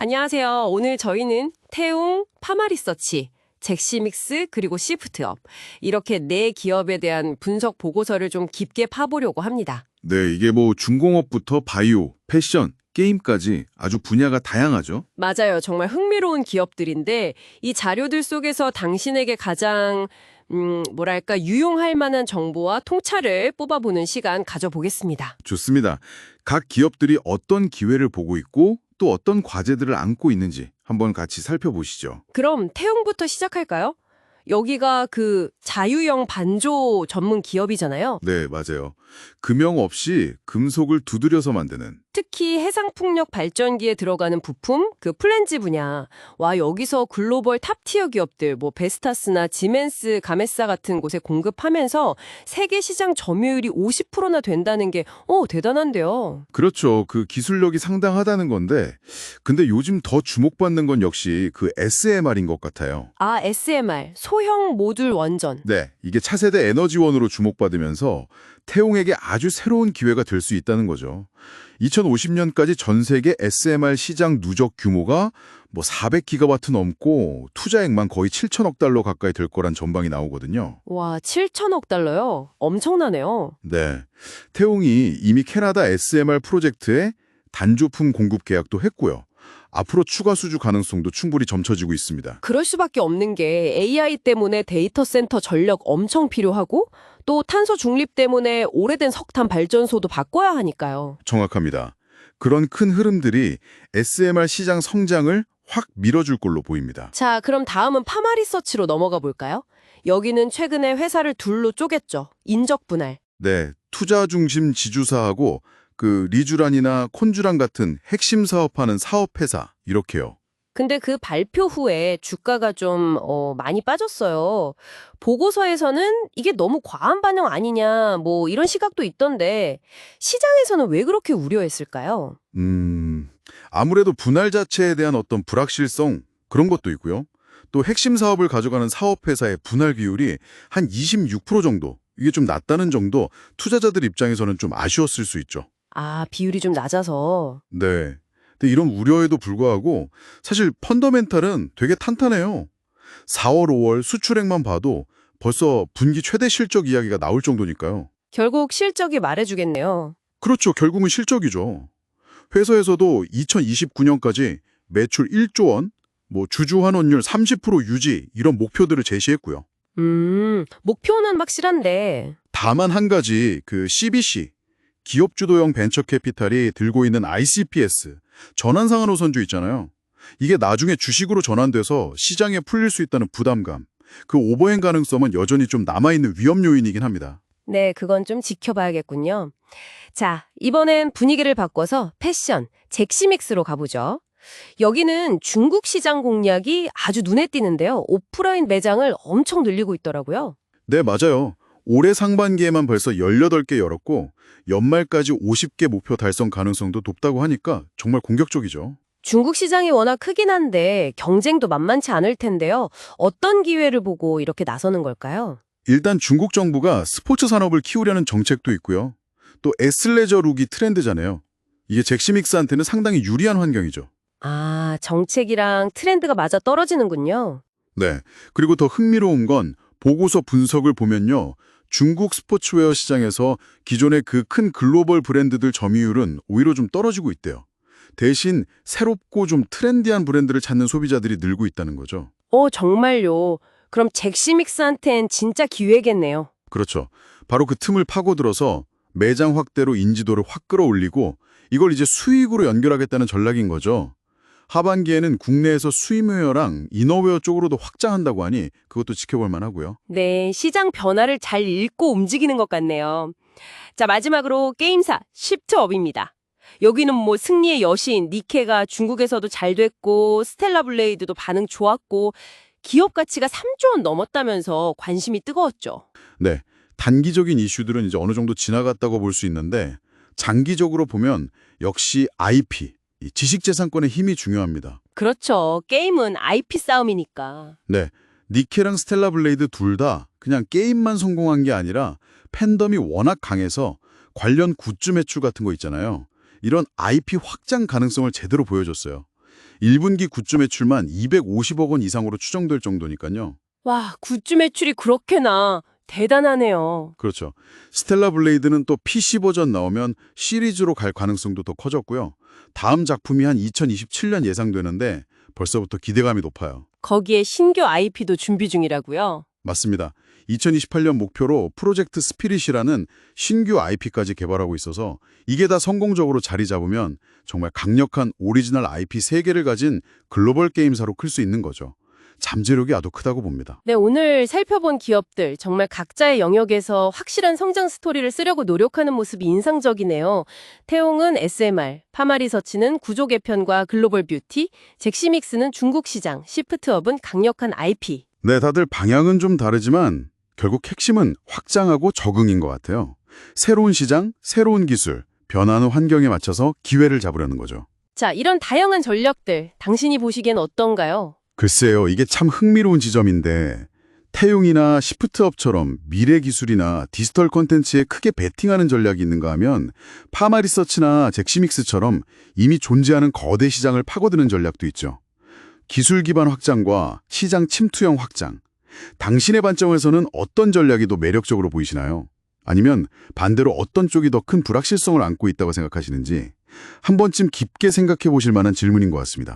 안녕하세요. 오늘 저희는 태웅, 파마리서치, 잭시믹스, 그리고 시프트업 이렇게 네 기업에 대한 분석 보고서를 좀 깊게 파보려고 합니다. 네, 이게 뭐 중공업부터 바이오, 패션, 게임까지 아주 분야가 다양하죠. 맞아요. 정말 흥미로운 기업들인데 이 자료들 속에서 당신에게 가장 뭐랄까 유용할 만한 정보와 통찰을 뽑아보는 시간 가져보겠습니다. 좋습니다. 각 기업들이 어떤 기회를 보고 있고 또 어떤 과제들을 안고 있는지 한번 같이 살펴보시죠. 그럼 태웅부터 시작할까요? 여기가 그 자유형 반조 전문 기업이잖아요. 네, 맞아요. 금형 없이 금속을 두드려서 만드는. 특히 해상풍력 발전기에 들어가는 부품, 그 플랜지 분야. 와, 여기서 글로벌 탑티어 기업들, 뭐 베스타스나 지멘스, 가메사 같은 곳에 공급하면서 세계 시장 점유율이 50%나 된다는 게 대단한데요. 그렇죠. 그 기술력이 상당하다는 건데 근데 요즘 더 주목받는 건 역시 그 SMR인 것 같아요. 아, SMR, 소형 모듈 원전. 네, 이게 차세대 에너지원으로 주목받으면서 태용에게 아주 새로운 기회가 될 수 있다는 거죠. 2050년까지 전 세계 SMR 시장 누적 규모가 뭐 400기가와트 넘고 투자액만 거의 7천억 달러 가까이 될 거란 전망이 나오거든요. 와, 7천억 달러요? 엄청나네요. 네, 태용이 이미 캐나다 SMR 프로젝트에 단조품 공급 계약도 했고요. 앞으로 추가 수주 가능성도 충분히 점쳐지고 있습니다. 그럴 수밖에 없는 게 AI 때문에 데이터 센터 전력 엄청 필요하고 또 탄소 중립 때문에 오래된 석탄 발전소도 바꿔야 하니까요. 정확합니다. 그런 큰 흐름들이 SMR 시장 성장을 확 밀어줄 걸로 보입니다. 자, 그럼 다음은 파마리서치로 넘어가 볼까요? 여기는 최근에 회사를 둘로 쪼갰죠. 인적 분할. 네, 투자 중심 지주사하고 그 리주란이나 콘주란 같은 핵심 사업하는 사업회사 이렇게요. 근데 그 발표 후에 주가가 좀 많이 빠졌어요. 보고서에서는 이게 너무 과한 반영 아니냐 뭐 이런 시각도 있던데 시장에서는 왜 그렇게 우려했을까요? 아무래도 분할 자체에 대한 어떤 불확실성 그런 것도 있고요. 또 핵심 사업을 가져가는 사업회사의 분할 비율이 한 26% 정도, 이게 좀 낮다는 정도 투자자들 입장에서는 좀 아쉬웠을 수 있죠. 아, 비율이 좀 낮아서. 네. 근데 이런 우려에도 불구하고 사실 펀더멘탈은 되게 탄탄해요. 4월, 5월 수출액만 봐도 벌써 분기 최대 실적 이야기가 나올 정도니까요. 결국 실적이 말해주겠네요. 그렇죠. 결국은 실적이죠. 회사에서도 2029년까지 매출 1조 원, 뭐 주주 환원율 30% 유지 이런 목표들을 제시했고요. 목표는 확실한데. 다만 한 가지 그 CBC 기업 주도형 벤처 캐피탈이 들고 있는 ICPS 전환상환호선주 있잖아요. 이게 나중에 주식으로 전환돼서 시장에 풀릴 수 있다는 부담감, 그 오버행 가능성은 여전히 좀 남아있는 위험 요인이긴 합니다. 네, 그건 좀 지켜봐야겠군요. 자, 이번엔 분위기를 바꿔서 패션, 잭시믹스로 가보죠. 여기는 중국 시장 공략이 아주 눈에 띄는데요. 오프라인 매장을 엄청 늘리고 있더라고요. 네, 맞아요. 올해 상반기에만 벌써 18개 열었고 연말까지 50개 목표 달성 가능성도 높다고 하니까 정말 공격적이죠. 중국 시장이 워낙 크긴 한데 경쟁도 만만치 않을 텐데요. 어떤 기회를 보고 이렇게 나서는 걸까요? 일단 중국 정부가 스포츠 산업을 키우려는 정책도 있고요. 또 애슬레저 룩이 트렌드잖아요. 이게 잭시믹스한테는 상당히 유리한 환경이죠. 아, 정책이랑 트렌드가 맞아 떨어지는군요. 네. 그리고 더 흥미로운 건 보고서 분석을 보면요. 중국 스포츠웨어 시장에서 기존의 그 큰 글로벌 브랜드들 점유율은 오히려 좀 떨어지고 있대요. 대신 새롭고 좀 트렌디한 브랜드를 찾는 소비자들이 늘고 있다는 거죠. 정말요. 그럼 잭시믹스한텐 진짜 기회겠네요. 그렇죠. 바로 그 틈을 파고들어서 매장 확대로 인지도를 확 끌어올리고 이걸 이제 수익으로 연결하겠다는 전략인 거죠. 하반기에는 국내에서 스위머웨어랑 이너웨어 쪽으로도 확장한다고 하니 그것도 지켜볼 만하고요. 네, 시장 변화를 잘 읽고 움직이는 것 같네요. 자, 마지막으로 게임사 시프트업입니다. 여기는 뭐 승리의 여신 니케가 중국에서도 잘 됐고 스텔라 블레이드도 반응 좋았고 기업 가치가 3조 원 넘었다면서 관심이 뜨거웠죠. 네, 단기적인 이슈들은 이제 어느 정도 지나갔다고 볼 수 있는데 장기적으로 보면 역시 IP, 이 지식재산권의 힘이 중요합니다. 그렇죠. 게임은 IP 싸움이니까. 네, 니케랑 스텔라 블레이드 둘 다 그냥 게임만 성공한 게 아니라 팬덤이 워낙 강해서 관련 굿즈 매출 같은 거 있잖아요. 이런 IP 확장 가능성을 제대로 보여줬어요. 1분기 굿즈 매출만 250억 원 이상으로 추정될 정도니까요. 와, 굿즈 매출이 그렇게나 대단하네요. 그렇죠. 스텔라 블레이드는 또 PC 버전 나오면 시리즈로 갈 가능성도 더 커졌고요. 다음 작품이 한 2027년 예상되는데 벌써부터 기대감이 높아요. 거기에 신규 IP도 준비 중이라고요? 맞습니다. 2028년 목표로 프로젝트 스피릿이라는 신규 IP까지 개발하고 있어서 이게 다 성공적으로 자리 잡으면 정말 강력한 오리지널 IP 3개를 가진 글로벌 게임사로 클 수 있는 거죠. 잠재력이 아주 크다고 봅니다. 네, 오늘 살펴본 기업들 정말 각자의 영역에서 확실한 성장 스토리를 쓰려고 노력하는 모습이 인상적이네요. 태용은 SMR, 파마리서치는 구조 개편과 글로벌 뷰티, 잭시믹스는 중국 시장, 시프트업은 강력한 IP. 네, 다들 방향은 좀 다르지만 결국 핵심은 확장하고 적응인 것 같아요. 새로운 시장, 새로운 기술, 변하는 환경에 맞춰서 기회를 잡으려는 거죠. 자, 이런 다양한 전략들 당신이 보시기엔 어떤가요? 글쎄요, 이게 참 흥미로운 지점인데 태용이나 시프트업처럼 미래 기술이나 디지털 콘텐츠에 크게 베팅하는 전략이 있는가 하면 파마리서치나 잭시믹스처럼 이미 존재하는 거대 시장을 파고드는 전략도 있죠. 기술 기반 확장과 시장 침투형 확장. 당신의 관점에서는 어떤 전략이 더 매력적으로 보이시나요? 아니면 반대로 어떤 쪽이 더 큰 불확실성을 안고 있다고 생각하시는지 한 번쯤 깊게 생각해 보실 만한 질문인 것 같습니다.